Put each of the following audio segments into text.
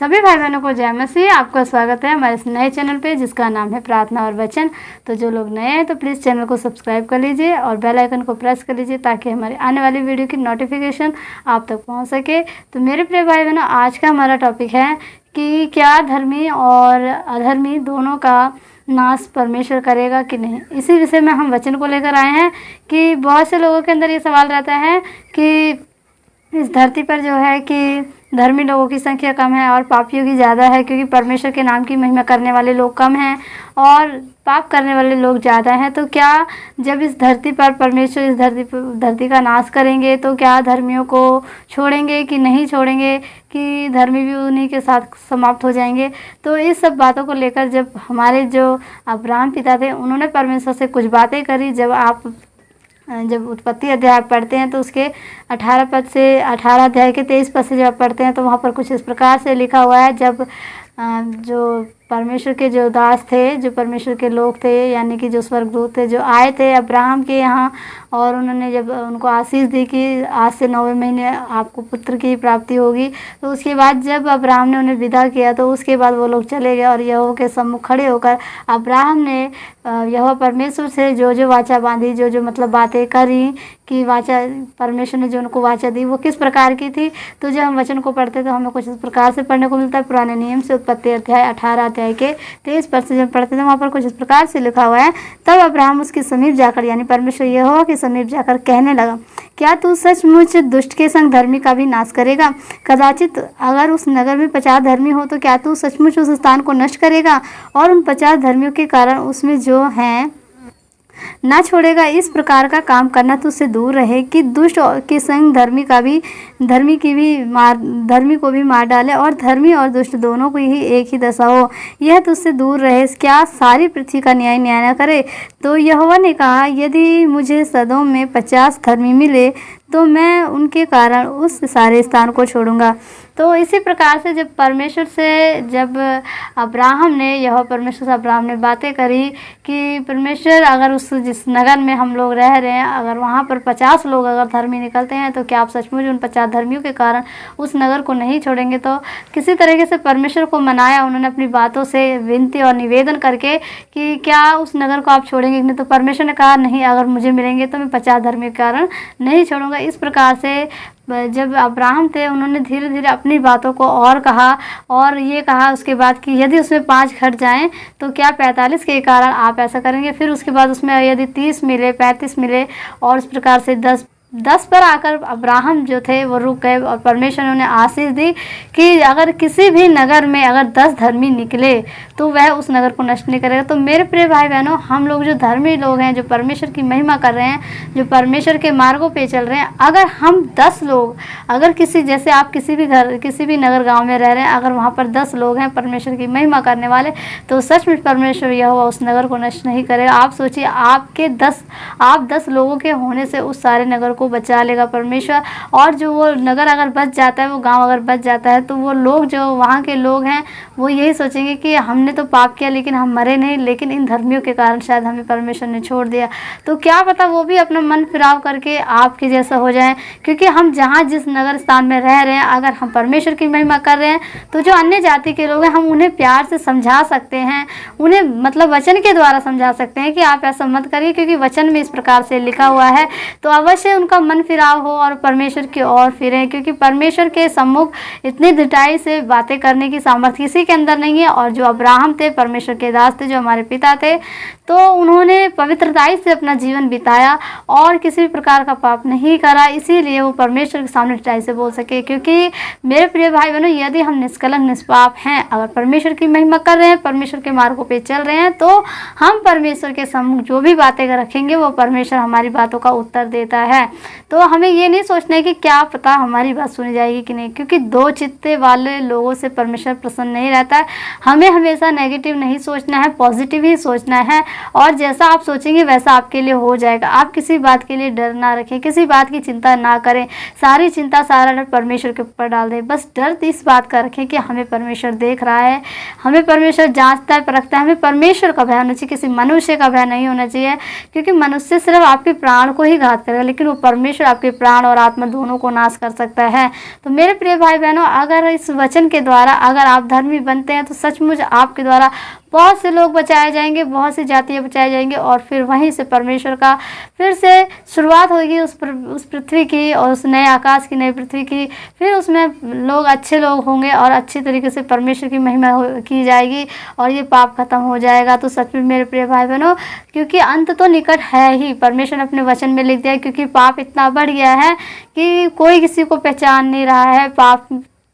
सभी भाई बहनों को जय मसीह। आपका स्वागत है हमारे इस नए चैनल पे जिसका नाम है प्रार्थना और वचन। तो जो लोग नए हैं तो प्लीज़ चैनल को सब्सक्राइब कर लीजिए और बेल आइकन को प्रेस कर लीजिए ताकि हमारे आने वाली वीडियो की नोटिफिकेशन आप तक पहुंच सके। तो मेरे प्रिय भाई बहनों, आज का हमारा टॉपिक है कि क्या धर्मी और अधर्मी दोनों का नाश परमेश्वर करेगा कि नहीं। इसी विषय में हम वचन को लेकर आए हैं कि बहुत से लोगों के अंदर ये सवाल रहता है कि इस धरती पर जो है कि धर्मी लोगों की संख्या कम है और पापियों की ज़्यादा है, क्योंकि परमेश्वर के नाम की महिमा करने वाले लोग कम हैं और पाप करने वाले लोग ज़्यादा हैं। तो क्या जब इस धरती पर परमेश्वर इस धरती का नाश करेंगे तो क्या धर्मियों को छोड़ेंगे कि नहीं छोड़ेंगे, कि धर्मी भी उन्हीं के साथ समाप्त हो जाएंगे। तो इस सब बातों को लेकर जब हमारे जो अब्राहम पिता थे उन्होंने परमेश्वर से कुछ बातें करी। जब उत्पत्ति अध्याय पढ़ते हैं तो उसके 18 पद से 18 अध्याय के 23 पद से जब पढ़ते हैं तो वहाँ पर कुछ इस प्रकार से लिखा हुआ है। जब जो परमेश्वर के जो दास थे, जो परमेश्वर के लोग थे, यानी कि जो स्वर्गदूत थे, जो आए थे अब्राहम के यहाँ और उन्होंने जब उनको आशीष दी कि आज से 9वें महीने आपको पुत्र की प्राप्ति होगी, तो उसके बाद जब अब्राहम ने उन्हें विदा किया तो उसके बाद वो लोग चले गए और यहोवा के सम्मुख खड़े होकर अब्राहम ने यहोवा परमेश्वर से जो जो वाचा बांधी, जो जो मतलब बातें करी कि वाचा परमेश्वर ने जो उनको वाचा दी वो किस प्रकार की थी। तो जब हम वचन को पढ़ते तो हमें कुछ इस प्रकार से पढ़ने को मिलता है। पुराने नियम से उत्पत्ति अध्याय 18 अध्याय के 23 पद से जब पढ़ते थे वहाँ पर कुछ इस प्रकार से लिखा हुआ है। तब अब्राहम उसके समीप जाकर, यानी परमेश्वर यहोवा के समीप जाकर कहने लगा, क्या तू सचमुच दुष्ट के संग धर्मी का भी नाश करेगा? कदाचित अगर उस नगर में 50 धर्मी हो तो क्या तू सचमुच उस स्थान को नष्ट करेगा और उन 50 धर्मियों के कारण उसमें जो हैं ना छोड़ेगा? इस प्रकार का काम करना तुझसे दूर रहे कि दुष्ट के संग धर्मी को भी मार डाले और धर्मी और दुष्ट दोनों को ही एक ही दशा हो। यह तुझसे दूर रहे। क्या सारी पृथ्वी का न्याय न करे? तो यहोवा ने कहा, यदि मुझे सदोम में 50 धर्मी मिले तो मैं उनके कारण उस सारे स्थान को छोड़ूंगा। तो इसी प्रकार से जब अब्राहम ने बातें करी कि परमेश्वर अगर जिस नगर में हम लोग रह रहे हैं अगर वहाँ पर 50 लोग अगर धर्मी निकलते हैं तो क्या आप सचमुच उन 50 धर्मियों के कारण उस नगर को नहीं छोड़ेंगे? तो किसी तरीके से परमेश्वर को मनाया उन्होंने अपनी बातों से, विनती और निवेदन करके कि क्या उस नगर को आप छोड़ेंगे? नहीं। तो परमेश्वर ने कहा, नहीं, अगर मुझे मिलेंगे तो मैं 50 धर्मियों के कारण नहीं छोड़ूंगा। इस प्रकार से जब अब्राहम थे उन्होंने धीरे धीरे अपनी बातों को और कहा और ये कहा उसके बाद कि यदि उसमें 5 घट जाएं तो क्या 45 के कारण आप ऐसा करेंगे? फिर उसके बाद उसमें यदि 30 मिले, 35 मिले और इस प्रकार से 10 पर आकर अब्राहम जो थे वो रुक गए और परमेश्वर ने उन्हें आशीष दी कि अगर किसी भी नगर में अगर 10 धर्मी निकले तो वह उस नगर को नष्ट नहीं करेगा। तो मेरे प्रिय भाई बहनों, हम लोग जो धर्मी लोग हैं, जो परमेश्वर की महिमा कर रहे हैं, जो परमेश्वर के मार्गों पे चल रहे हैं, अगर हम 10 लोग, अगर जैसे आप किसी भी नगर गाँव में रह रहे हैं, अगर वहाँ पर 10 लोग हैं परमेश्वर की महिमा करने वाले, तो सचमुच परमेश्वर यहोवा उस नगर को नष्ट नहीं करेगा। आप सोचिए, आप 10 लोगों के होने से उस सारे नगर को बचा लेगा परमेश्वर। और जो वो नगर अगर बच जाता है, वो गांव अगर बच जाता है, तो वो लोग जो वहाँ के लोग हैं वो यही सोचेंगे कि हमने तो पाप किया लेकिन हम मरे नहीं, लेकिन इन धर्मियों के कारण शायद हमें परमेश्वर ने छोड़ दिया। तो क्या पता वो भी अपना मन फिराव करके आपके जैसा हो जाए, क्योंकि हम जिस नगर स्थान में रह रहे हैं, अगर हम परमेश्वर की महिमा कर रहे हैं तो जो अन्य जाति के लोग हैं हम उन्हें प्यार से समझा सकते हैं, उन्हें मतलब वचन के द्वारा समझा सकते हैं कि आप ऐसा मत करिए, क्योंकि वचन में इस प्रकार से लिखा हुआ है। तो अवश्य उनका मन फिराव हो और परमेश्वर की ओर फिरें, क्योंकि परमेश्वर के सम्मुख इतनी ढिठाई से बातें करने की सामर्थ्य किसी के अंदर नहीं है। और जो अब्राहम थे, परमेश्वर के दास थे, जो हमारे पिता थे, तो उन्होंने पवित्रताई से अपना जीवन बिताया और किसी भी प्रकार का पाप नहीं करा, इसीलिए वो परमेश्वर के सामने ढिठाई से बोल सके। क्योंकि मेरे प्रिय भाई बहनों, यदि हम निष्कलंक निष्पाप हैं, अगर परमेश्वर की महिमा कर रहे हैं, परमेश्वर के मार्गों पे चल रहे हैं, तो हम परमेश्वर के सम्मुख जो भी बातें रखेंगे वो परमेश्वर हमारी बातों का उत्तर देता है। तो हमें ये नहीं सोचना है कि क्या पता हमारी बात सुनी जाएगी कि नहीं, क्योंकि 2 चित्ते वाले लोगों से परमेश्वर प्रसन्न नहीं रहता है। हमें हमेशा नेगेटिव नहीं सोचना है, पॉजिटिव ही सोचना है, और जैसा आप सोचेंगे वैसा आपके लिए हो जाएगा। आप किसी बात के लिए डर ना रखें, किसी बात की चिंता ना करें, सारी चिंता सारा डर परमेश्वर के ऊपर डाल दें। बस डर इस बात का रखें कि हमें परमेश्वर देख रहा है, हमें परमेश्वर जांचता है, परखता है। हमें परमेश्वर का भय होना चाहिए, किसी मनुष्य का भय नहीं होना चाहिए, क्योंकि मनुष्य सिर्फ आपके प्राण को ही घात करेगा, लेकिन वो परमेश्वर आपके प्राण और आत्मा दोनों को नाश कर सकता है। तो मेरे प्रिय भाई बहनों, अगर इस वचन के द्वारा अगर आप धर्मी बनते हैं तो सचमुच आपके द्वारा बहुत से लोग बचाए जाएंगे, बहुत सी जातियाँ बचाई जाएंगी और फिर वहीं से परमेश्वर का फिर से शुरुआत होगी उस पृथ्वी की और उस नए आकाश की, नई पृथ्वी की। फिर उसमें लोग अच्छे लोग होंगे और अच्छी तरीके से परमेश्वर की महिमा की जाएगी और ये पाप खत्म हो जाएगा। तो सच में मेरे प्रिय भाई बहनों, क्योंकि अंत तो निकट है ही, परमेश्वर ने अपने वचन में लिख दिया है, क्योंकि पाप इतना बढ़ गया है कि कोई किसी को पहचान नहीं रहा है। पाप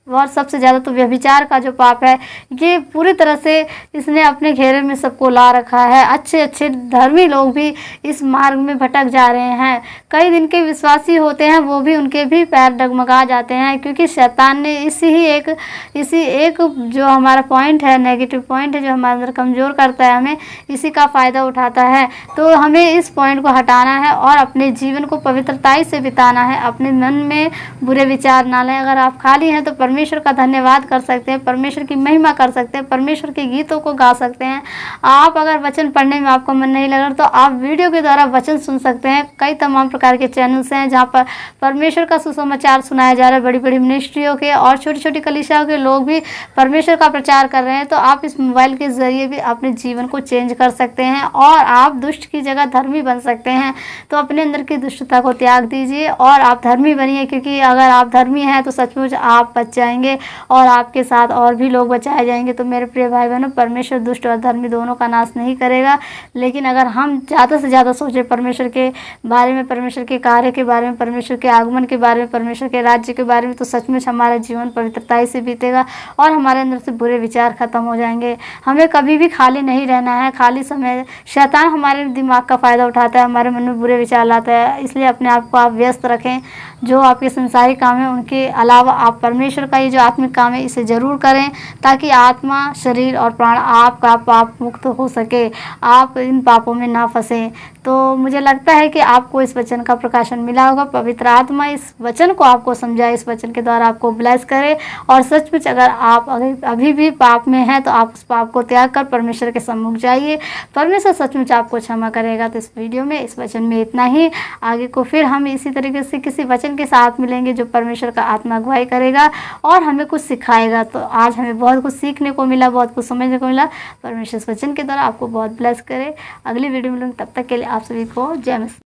और सबसे ज़्यादा तो व्यभिचार का जो पाप है ये पूरी तरह से इसने अपने घेरे में सबको ला रखा है। अच्छे अच्छे धर्मी लोग भी इस मार्ग में भटक जा रहे हैं। कई दिन के विश्वासी होते हैं वो भी, उनके भी पैर डगमगा जाते हैं, क्योंकि शैतान ने इसी एक जो हमारा पॉइंट है, नेगेटिव पॉइंट है, जो हमारे अंदर कमज़ोर करता है, हमें इसी का फ़ायदा उठाता है। तो हमें इस पॉइंट को हटाना है और अपने जीवन को पवित्रताई से बिताना है। अपने मन में बुरे विचार ना लें। अगर आप खाली हैं तो परमेश्वर का धन्यवाद कर सकते हैं, परमेश्वर की महिमा कर सकते हैं, परमेश्वर के गीतों को गा सकते हैं। आप अगर वचन पढ़ने में आपको मन नहीं लग रहा तो आप वीडियो के द्वारा वचन सुन सकते हैं। कई तमाम प्रकार के चैनल्स हैं जहाँ पर परमेश्वर का सुसमाचार सुनाया जा रहा है। बड़ी बड़ी मिनिस्ट्रियों के और छोटी छोटी कलीसियाओं के लोग भी परमेश्वर का प्रचार कर रहे हैं। तो आप इस मोबाइल के ज़रिए भी अपने जीवन को चेंज कर सकते हैं और आप दुष्ट की जगह धर्मी बन सकते हैं। तो अपने अंदर की दुष्टता को त्याग दीजिए और आप धर्मी बनिए, क्योंकि अगर आप धर्मी हैं तो सचमुच आप बच जाएंगे और आपके साथ और भी लोग बचाए जाएंगे। तो मेरे प्रिय भाई बहनों, परमेश्वर दुष्ट और धर्मी दोनों का नाश नहीं करेगा, लेकिन अगर हम ज़्यादा से ज़्यादा सोचें परमेश्वर के बारे में, परमेश्वर के कार्य के बारे में, परमेश्वर के आगमन के बारे में, परमेश्वर के राज्य के बारे में, तो सचमुच हमारा जीवन पवित्रताई से बीतेगा और हमारे अंदर से बुरे विचार खत्म हो जाएंगे। हमें कभी भी खाली नहीं रहना है। खाली समय शैतान हमारे दिमाग का फ़ायदा उठाता है, हमारे मन में बुरे विचार लाता है। इसलिए अपने आप को आप व्यस्त रखें। जो आपके संसारिक काम है उनके अलावा आप परमेश्वर का ये जो आत्मिक काम है इसे ज़रूर करें, ताकि आत्मा, शरीर और प्राण आपका पाप मुक्त हो सके, आप इन पापों में ना फंसें। तो मुझे लगता है कि आपको इस वचन का प्रकाशन मिला होगा। पवित्र आत्मा इस वचन को आपको समझाए, इस वचन के द्वारा आपको ब्लेस करे और सचमुच अगर आप अभी भी पाप में हैं तो आप उस पाप को त्याग कर परमेश्वर के सम्मुख जाइए। परमेश्वर सचमुच आपको क्षमा करेगा। तो इस वीडियो में, इस वचन में इतना ही। आगे को फिर हम इसी तरीके से किसी वचन के साथ मिलेंगे जो परमेश्वर का आत्मा अगुवाई करेगा और हमें कुछ सिखाएगा। तो आज हमें बहुत कुछ सीखने को मिला, बहुत कुछ समझने को मिला। परमेश्वर इस वचन के द्वारा आपको बहुत ब्लेस करे। अगली वीडियो में मिलूंगी, तब तक के लिए आप सभी को जय मसीह।